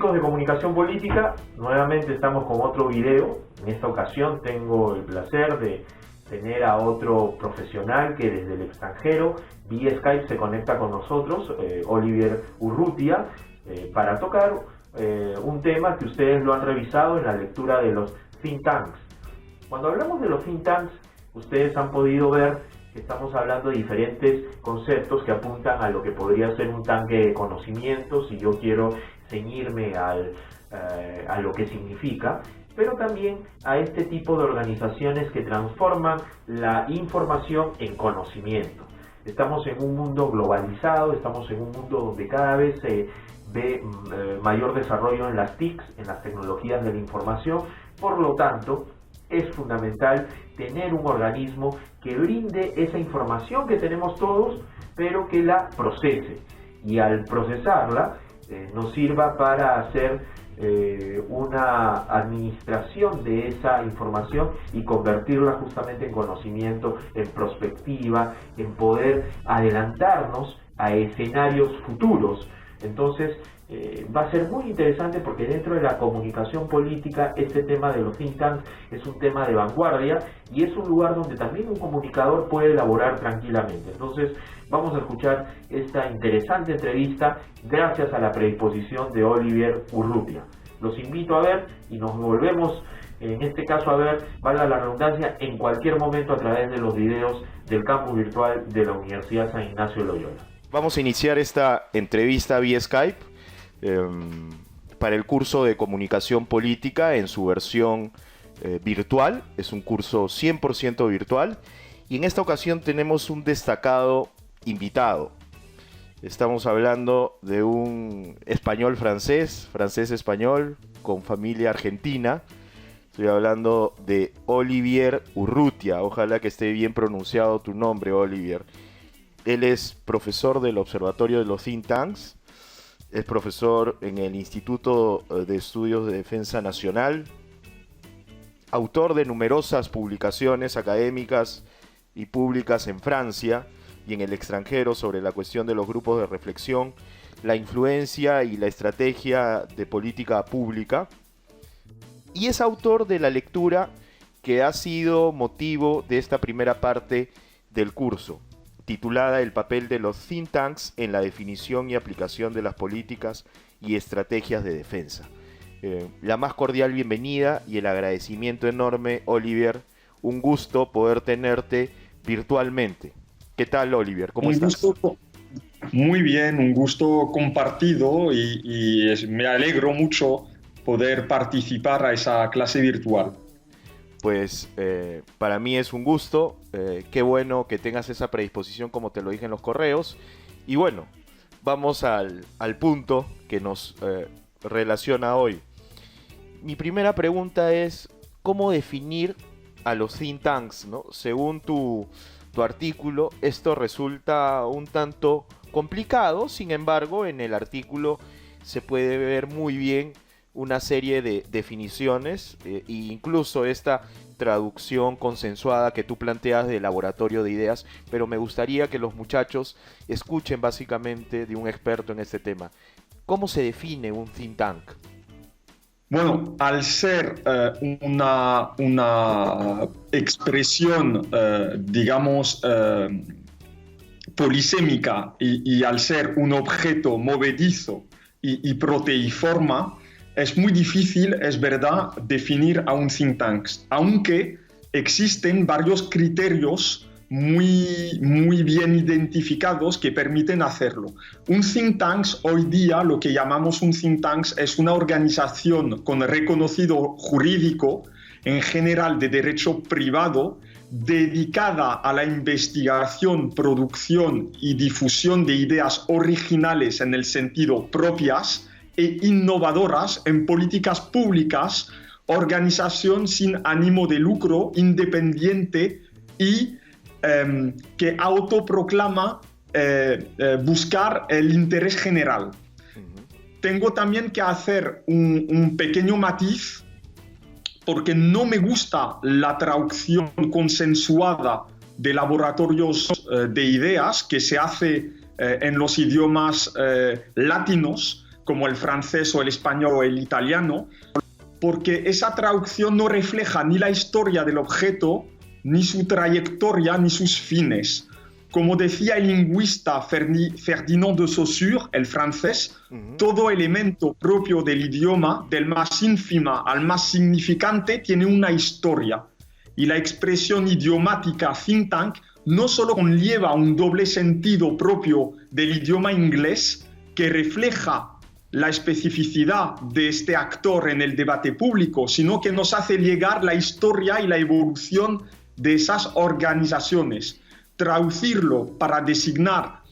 amigos de Comunicación Política, nuevamente estamos con otro video. En esta ocasión tengo el placer de tener a otro profesional que desde el extranjero, vía Skype, se conecta con nosotros, Olivier Urrutia, para tocar un tema que ustedes lo han revisado en la lectura de los think tanks. Cuando hablamos de los think tanks, ustedes han podido ver que estamos hablando de diferentes conceptos que apuntan a lo que podría ser un tanque de conocimientos, y yo quiero ceñirme a lo que significa, pero también a este tipo de organizaciones que transforman la información en conocimiento. Estamos en un mundo globalizado, estamos en un mundo donde cada vez se ve mayor desarrollo en las TICs, en las tecnologías de la información. Por lo tanto, es fundamental tener un organismo que brinde esa información que tenemos todos, pero que la procese, y al procesarla nos sirva para hacer una administración de esa información y convertirla justamente en conocimiento, en perspectiva, en poder adelantarnos a escenarios futuros. Entonces va a ser muy interesante, porque dentro de la comunicación política este tema de los think tanks es un tema de vanguardia y es un lugar donde también un comunicador puede elaborar tranquilamente. Entonces vamos a escuchar esta interesante entrevista gracias a la predisposición de Olivier Urrutia. Los invito a ver y nos volvemos, en este caso, a ver, valga la redundancia, en cualquier momento a través de los videos del campus virtual de la Universidad San Ignacio de Loyola. Vamos a iniciar esta entrevista vía Skype para el curso de Comunicación Política en su versión virtual. Es un curso 100% virtual, y en esta ocasión tenemos un destacado invitado. Estamos hablando de un francés-español, con familia argentina. Estoy hablando de Olivier Urrutia. Ojalá que esté bien pronunciado tu nombre, Olivier. Él es profesor del Observatorio de los Think Tanks, es profesor en el Instituto de Estudios de Defensa Nacional, autor de numerosas publicaciones académicas y públicas en Francia y en el extranjero sobre la cuestión de los grupos de reflexión, la influencia y la estrategia de política pública, y es autor de la lectura que ha sido motivo de esta primera parte del curso, titulada El papel de los think tanks en la definición y aplicación de las políticas y estrategias de defensa. La más cordial bienvenida y el agradecimiento enorme, Olivier. Un gusto poder tenerte virtualmente. ¿Qué tal, Olivier? ¿Cómo estás? Muy bien, un gusto compartido, y me alegro mucho poder participar a esa clase virtual. Pues para mí es un gusto, qué bueno que tengas esa predisposición, como te lo dije en los correos. Y bueno, vamos al punto que nos relaciona hoy. Mi primera pregunta es, ¿cómo definir a los think tanks, ¿no? Según tu artículo, esto resulta un tanto complicado. Sin embargo, en el artículo se puede ver muy bien una serie de definiciones e incluso esta traducción consensuada que tú planteas de laboratorio de ideas, pero me gustaría que los muchachos escuchen básicamente de un experto en este tema. ¿Cómo se define un think tank? Bueno, al ser una expresión, digamos, polisémica, y al ser un objeto movedizo y proteiforme, es muy difícil, es verdad, definir a un think tank, aunque existen varios criterios muy bien identificados que permiten hacerlo. Un think tank, hoy día, lo que llamamos un think tank, es una organización con reconocido jurídico, en general de derecho privado, dedicada a la investigación, producción y difusión de ideas originales en el sentido propias e innovadoras en políticas públicas, organización sin ánimo de lucro, independiente y que autoproclama buscar el interés general. Tengo también que hacer un pequeño matiz, porque no me gusta la traducción consensuada de laboratorios de ideas que se hace en los idiomas latinos, como el francés o el español o el italiano, porque esa traducción no refleja ni la historia del objeto, ni su trayectoria, ni sus fines. Como decía el lingüista Ferdinand de Saussure, el francés, todo elemento propio del idioma, del más ínfima al más significante, tiene una historia. Y la expresión idiomática think tank no solo conlleva un doble sentido propio del idioma inglés, que refleja la especificidad de este actor en el debate público, sino que nos hace llegar la historia y la evolución de esas organizaciones. Traducirlo para designar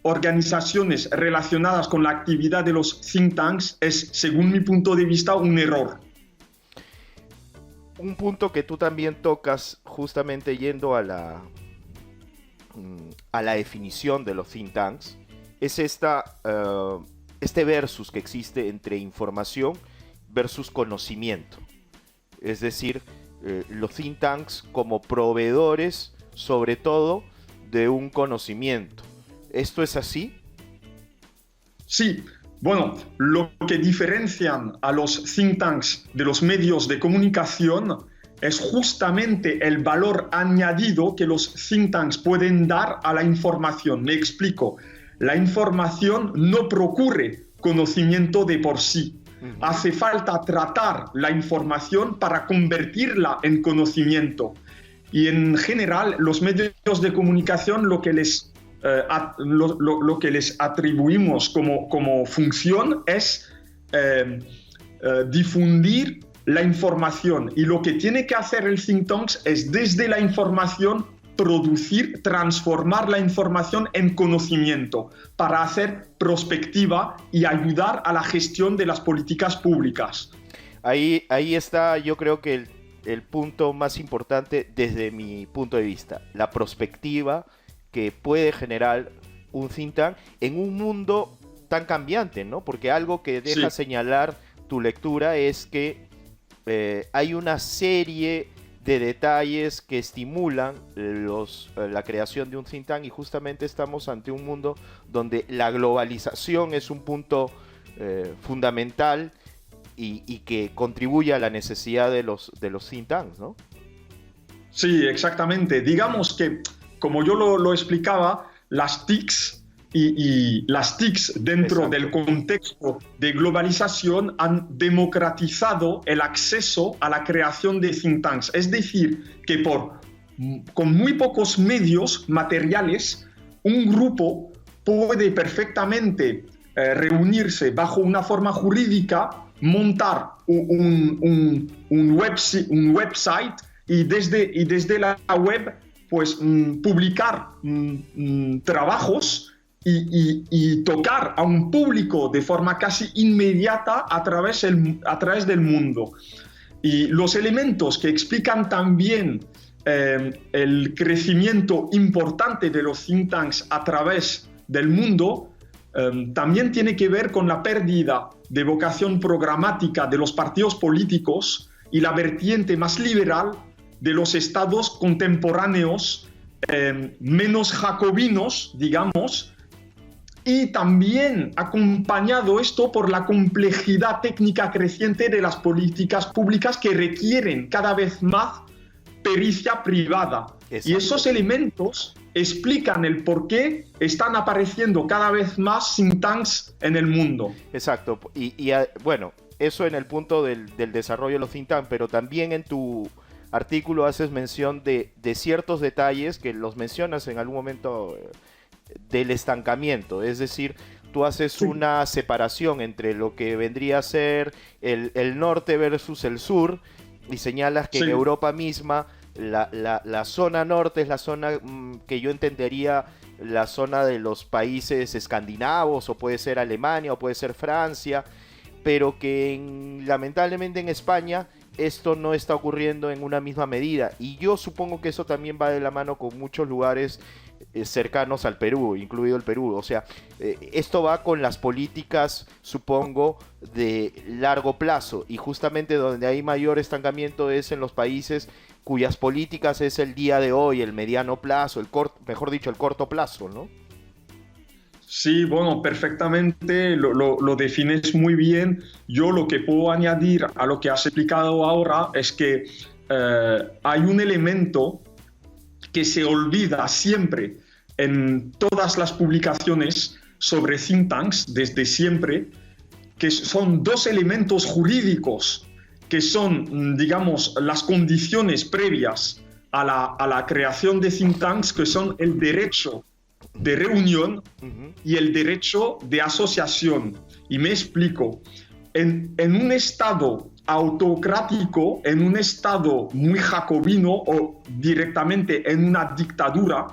organizaciones relacionadas con la actividad de los think tanks es, según mi punto de vista, un error. Un punto que tú también tocas, justamente yendo a la definición de los think tanks, es este versus que existe entre información versus conocimiento. Es decir, los think tanks como proveedores, sobre todo, de un conocimiento. ¿Esto es así? Sí. Bueno, lo que diferencian a los think tanks de los medios de comunicación es justamente el valor añadido que los think tanks pueden dar a la información. Me explico. La información no procure conocimiento de por sí. Hace falta tratar la información para convertirla en conocimiento. Y en general, los medios de comunicación lo que les atribuimos como función es difundir la información. Y lo que tiene que hacer el think tank es desde la información transformar la información en conocimiento para hacer prospectiva y ayudar a la gestión de las políticas públicas. Ahí está, yo creo que el punto más importante desde mi punto de vista, la prospectiva que puede generar un think tank en un mundo tan cambiante, ¿no? Porque algo que deja señalar tu lectura es que hay una serie de detalles que estimulan la creación de un think tank, y justamente estamos ante un mundo donde la globalización es un punto fundamental y que contribuye a la necesidad de los think tanks, ¿no? Sí, exactamente. Digamos que, como yo lo explicaba, las TICs y las TICs dentro del contexto de globalización han democratizado el acceso a la creación de think tanks. Es decir, que con muy pocos medios materiales, un grupo puede perfectamente reunirse bajo una forma jurídica, montar un website y desde la web pues publicar trabajos y tocar a un público de forma casi inmediata a través del mundo. Y los elementos que explican también el crecimiento importante de los think tanks a través del mundo también tiene que ver con la pérdida de vocación programática de los partidos políticos y la vertiente más liberal de los estados contemporáneos menos jacobinos, digamos, y también acompañado esto por la complejidad técnica creciente de las políticas públicas que requieren cada vez más pericia privada. Exacto. Y esos elementos explican el por qué están apareciendo cada vez más think tanks en el mundo. Exacto. Bueno, eso en el punto del desarrollo de los think tanks, pero también en tu artículo haces mención de ciertos detalles que los mencionas en algún momento del estancamiento. Es decir, tú haces una separación entre lo que vendría a ser el norte versus el sur, y señalas que en Europa misma la zona norte es la zona que yo entendería la zona de los países escandinavos, o puede ser Alemania, o puede ser Francia, pero que lamentablemente en España esto no está ocurriendo en una misma medida, y yo supongo que eso también va de la mano con muchos lugares cercanos al Perú, incluido el Perú. O sea, esto va con las políticas, supongo, de largo plazo, y justamente donde hay mayor estancamiento es en los países cuyas políticas es el día de hoy, el mediano plazo, mejor dicho, el corto plazo, ¿no? Sí, bueno, perfectamente, lo defines muy bien. Yo lo que puedo añadir a lo que has explicado ahora es que hay un elemento que se olvida siempre en todas las publicaciones sobre think tanks desde siempre, que son dos elementos jurídicos que son, digamos, las condiciones previas a la creación de think tanks, que son el derecho de reunión y el derecho de asociación. Y me explico. En un estado autocrático, en un estado muy jacobino o directamente en una dictadura,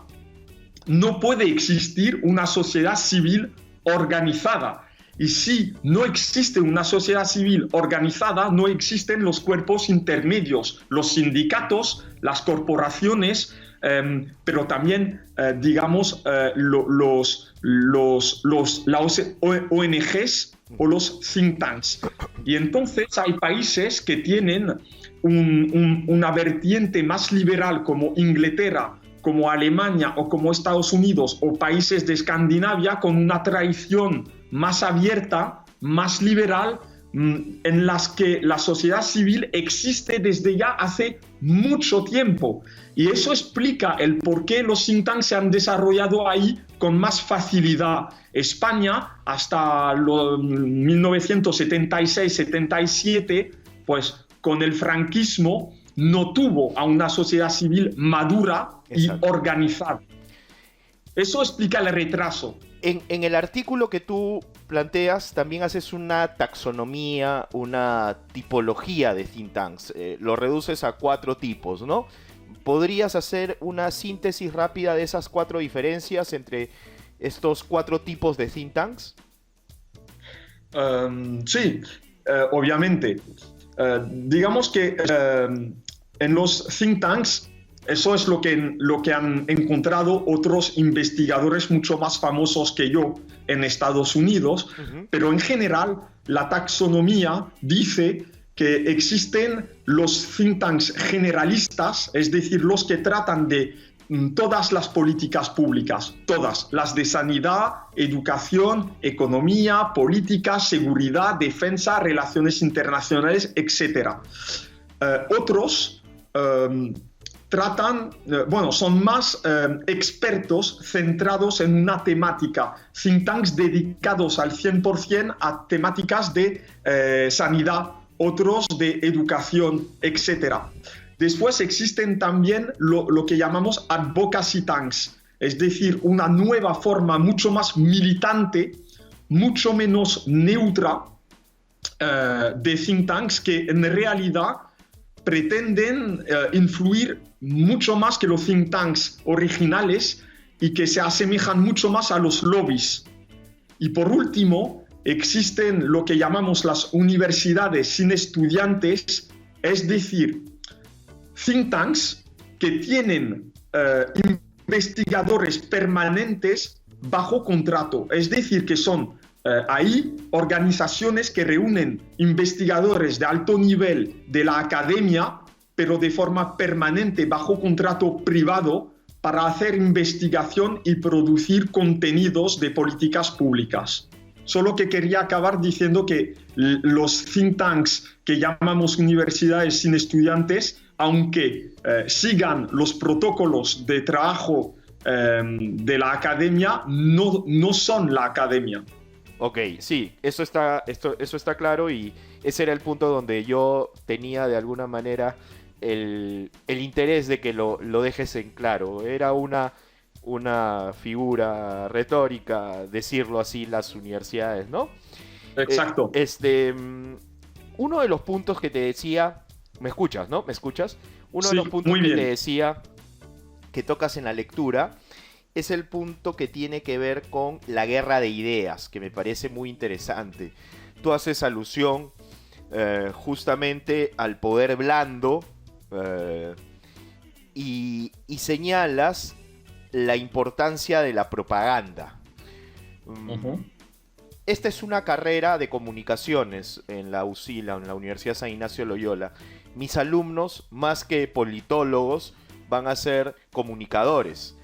no puede existir una sociedad civil organizada. Y si no existe una sociedad civil organizada, no existen los cuerpos intermedios, los sindicatos, las corporaciones, pero también, digamos, las ONGs o los think tanks. Y entonces hay países que tienen una vertiente más liberal, como Inglaterra, como Alemania o como Estados Unidos o países de Escandinavia, con una tradición más abierta, más liberal, en las que la sociedad civil existe desde ya hace mucho tiempo. Y eso explica el por qué los think tanks se han desarrollado ahí con más facilidad. España, hasta 1976-77, pues con el franquismo, no tuvo a una sociedad civil madura y organizada. Eso explica el retraso. En el artículo que tú planteas también haces una taxonomía, una tipología de think tanks. Lo reduces a 4 tipos, ¿no? ¿Podrías hacer una síntesis rápida de esas 4 diferencias entre estos 4 tipos de think tanks? Sí, obviamente. Digamos que en los think tanks, eso es lo que han encontrado otros investigadores mucho más famosos que yo en Estados Unidos, pero en general la taxonomía dice que existen los think tanks generalistas, es decir, los que tratan de todas las políticas públicas, todas, las de sanidad, educación, economía, política, seguridad, defensa, relaciones internacionales, etc. Otros son más expertos centrados en una temática, think tanks dedicados al 100% a temáticas de sanidad, otros de educación, etc. Después existen también lo que llamamos advocacy tanks, es decir, una nueva forma mucho más militante, mucho menos neutra de think tanks que en realidad pretenden influir mucho más que los think tanks originales y que se asemejan mucho más a los lobbies. Y por último, existen lo que llamamos las universidades sin estudiantes, es decir, think tanks que tienen investigadores permanentes bajo contrato, es decir, que son hay organizaciones que reúnen investigadores de alto nivel de la academia, pero de forma permanente bajo contrato privado para hacer investigación y producir contenidos de políticas públicas. Solo que quería acabar diciendo que los think tanks que llamamos universidades sin estudiantes, aunque sigan los protocolos de trabajo de la academia, no son la academia. Ok, sí, eso está claro y ese era el punto donde yo tenía de alguna manera el interés de que lo dejes en claro. Era una figura retórica decirlo así, las universidades, ¿no? Exacto. Uno de los puntos que te decía, ¿me escuchas, no? ¿Me escuchas? Uno de los puntos que te decía que tocas en la lectura es el punto que tiene que ver con la guerra de ideas, que me parece muy interesante. Tú haces alusión justamente al poder blando y señalas la importancia de la propaganda. Esta es una carrera de comunicaciones en la UCILA, en la Universidad San Ignacio de Loyola. Mis alumnos, más que politólogos, van a ser comunicadores.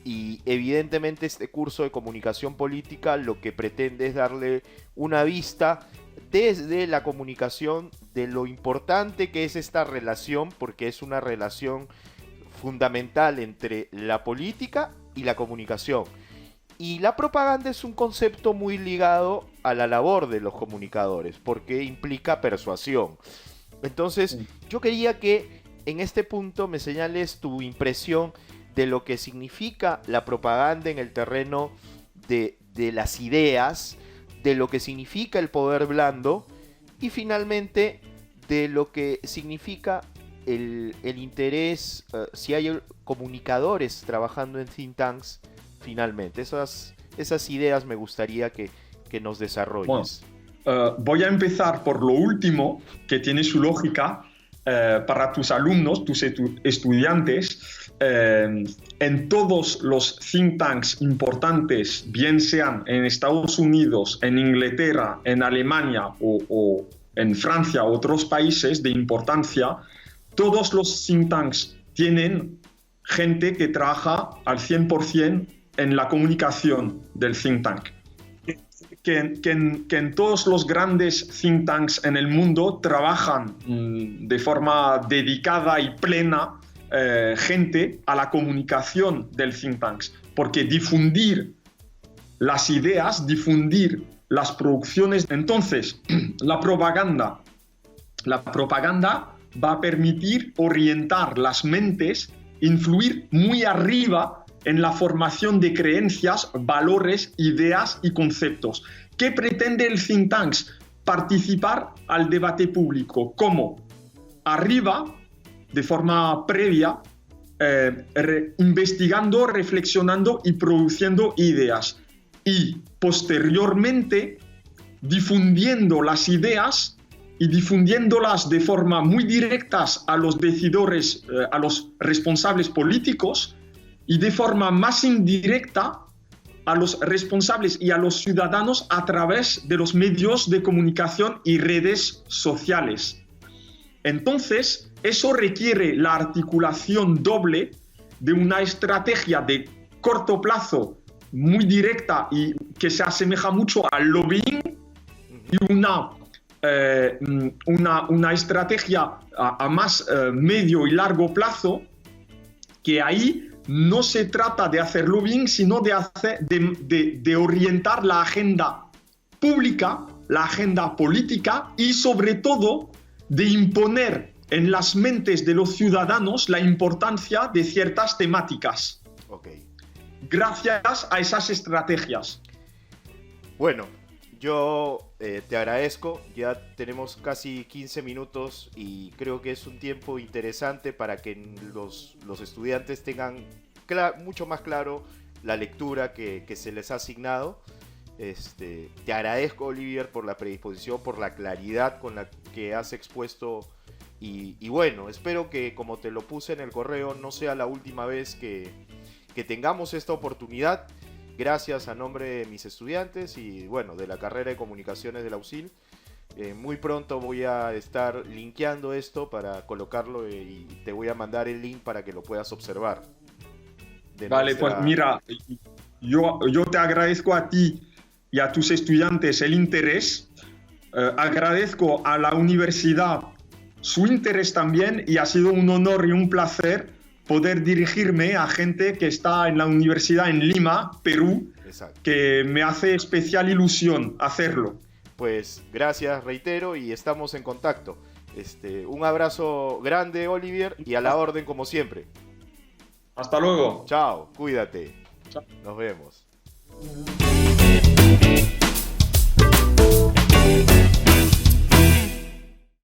y evidentemente este curso de comunicación política lo que pretende es darle una vista desde la comunicación de lo importante que es esta relación, porque es una relación fundamental entre la política y la comunicación. Y la propaganda es un concepto muy ligado a la labor de los comunicadores, porque implica persuasión. Entonces, yo quería que en este punto me señales tu impresión de lo que significa la propaganda en el terreno de las ideas, de lo que significa el poder blando y finalmente de lo que significa el interés, si hay comunicadores trabajando en think tanks, finalmente. Esas ideas me gustaría que nos desarrolles. Bueno, voy a empezar por lo último, que tiene su lógica. Para tus alumnos, tus estudiantes, en todos los think tanks importantes, bien sean en Estados Unidos, en Inglaterra, en Alemania o en Francia u otros países de importancia, todos los think tanks tienen gente que trabaja al 100% en la comunicación del think tank. Que en todos los grandes think tanks en el mundo trabajan de forma dedicada y plena gente a la comunicación del think tanks, porque difundir las ideas, difundir las producciones, entonces la propaganda va a permitir orientar las mentes, influir muy arriba en la formación de creencias, valores, ideas y conceptos. ¿Qué pretende el think tank? Participar al debate público. ¿Cómo? Arriba, de forma previa, investigando, reflexionando y produciendo ideas. Y posteriormente, difundiendo las ideas y difundiéndolas de forma muy directa a los decidores, a los responsables políticos, y de forma más indirecta a los responsables y a los ciudadanos a través de los medios de comunicación y redes sociales. Entonces, eso requiere la articulación doble de una estrategia de corto plazo muy directa y que se asemeja mucho al lobbying y una estrategia a más medio y largo plazo, que ahí no se trata de hacer lobbying, sino de orientar la agenda pública, la agenda política y sobre todo de imponer en las mentes de los ciudadanos la importancia de ciertas temáticas. Okay. Gracias a esas estrategias. Bueno, yo te agradezco, ya tenemos casi 15 minutos y creo que es un tiempo interesante para que los estudiantes tengan mucho más claro la lectura que se les ha asignado. Te agradezco, Olivier, por la predisposición, por la claridad con la que has expuesto y bueno, espero que, como te lo puse en el correo, no sea la última vez que tengamos esta oportunidad. Gracias a nombre de mis estudiantes y bueno, de la carrera de comunicaciones de la USIL. Muy pronto voy a estar linkeando esto para colocarlo y te voy a mandar el link para que lo puedas observar. Vale, pues mira, yo te agradezco a ti y a tus estudiantes el interés. Agradezco a la universidad su interés también y ha sido un honor y un placer poder dirigirme a gente que está en la universidad en Lima, Perú. Exacto. Que me hace especial ilusión hacerlo. Pues gracias, reitero, y estamos en contacto. Un abrazo grande, Olivier, y a la orden como siempre. Hasta luego. Chao, cuídate. Chao. Nos vemos.